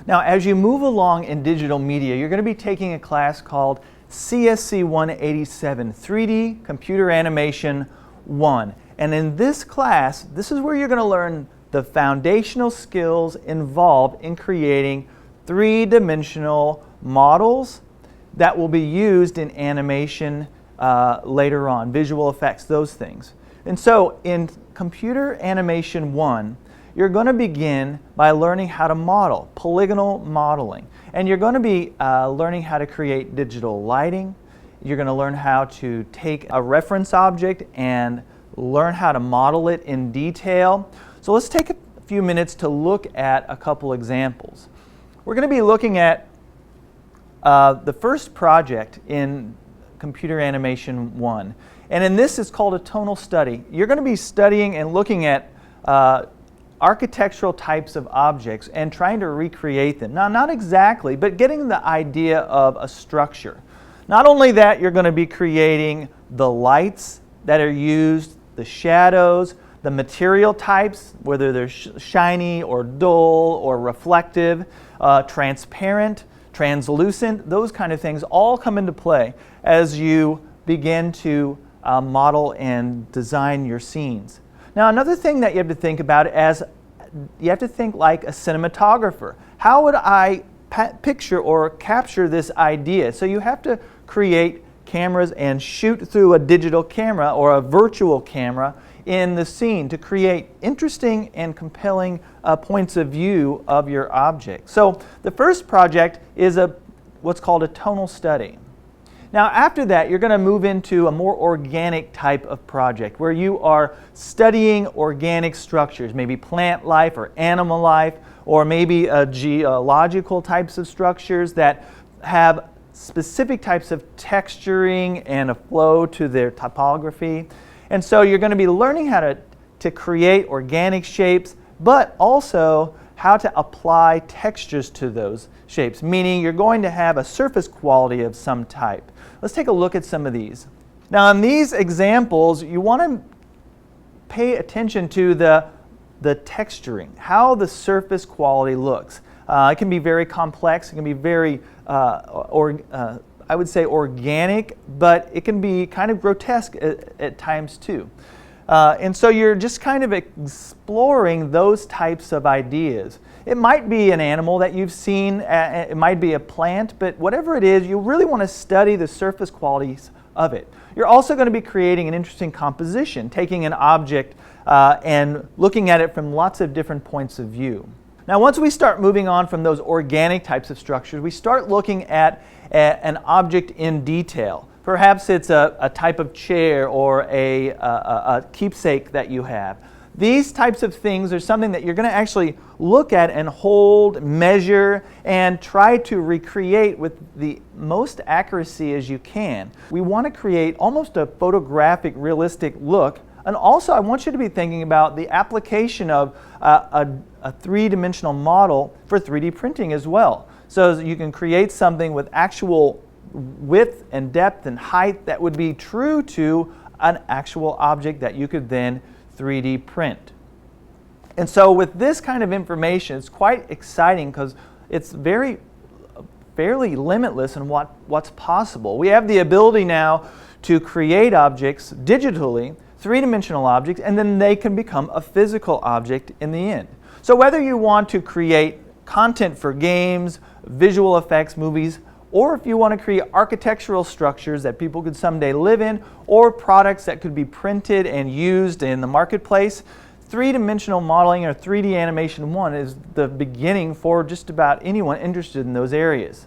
Now, as you move along in digital media, you're going to be taking a class called CSC 187, 3D Computer Animation 1. And in this class, this is where you're going to learn the foundational skills involved in creating three-dimensional models that will be used in animation later on, visual effects, those things. And so in Computer Animation 1, you're going to begin by learning how to model, polygonal modeling. And you're going to be learning how to create digital lighting. You're going to learn how to take a reference object and learn how to model it in detail. So let's take a few minutes to look at a couple examples. We're going to be looking at the first project in Computer Animation 1. And in this, it's called a tonal study. You're going to be studying and looking at architectural types of objects and trying to recreate them. Now, not exactly, but getting the idea of a structure. Not only that, you're going to be creating the lights that are used, the shadows, the material types, whether they're shiny or dull or reflective, transparent, translucent, those kind of things all come into play as you begin to model and design your scenes. Now, another thing that you have to think about is you have to think like a cinematographer. How would I picture or capture this idea? So you have to create cameras and shoot through a digital camera or a virtual camera in the scene to create interesting and compelling points of view of your object. So the first project is what's called a tonal study. Now, after that, you're going to move into a more organic type of project where you are studying organic structures, maybe plant life or animal life, or maybe geological types of structures that have specific types of texturing and a flow to their topography. And so you're going to be learning how to create organic shapes, but also how to apply textures to those shapes, meaning you're going to have a surface quality of some type. Let's take a look at some of these. Now, in these examples, you want to pay attention to the texturing, how the surface quality looks. It can be very complex, it can be very, I would say organic, but it can be kind of grotesque at times too. And so you're just kind of exploring those types of ideas. It might be an animal that you've seen, it might be a plant, but whatever it is, you really want to study the surface qualities of it. You're also going to be creating an interesting composition, taking an object and looking at it from lots of different points of view. Now, once we start moving on from those organic types of structures, we start looking at an object in detail. Perhaps it's a type of chair or a keepsake that you have. These types of things are something that you're going to actually look at and hold, measure, and try to recreate with the most accuracy as you can. We want to create almost a photographic, realistic look. And also, I want you to be thinking about the application of a three-dimensional model for 3D printing as well. So you can create something with actual width and depth and height that would be true to an actual object that you could then 3D print. And so with this kind of information, it's quite exciting because it's fairly limitless in what's possible. We have the ability now to create objects digitally, three-dimensional objects, and then they can become a physical object in the end. So whether you want to create content for games, visual effects, movies, or if you want to create architectural structures that people could someday live in, or products that could be printed and used in the marketplace, three-dimensional modeling or 3D animation 1 is the beginning for just about anyone interested in those areas.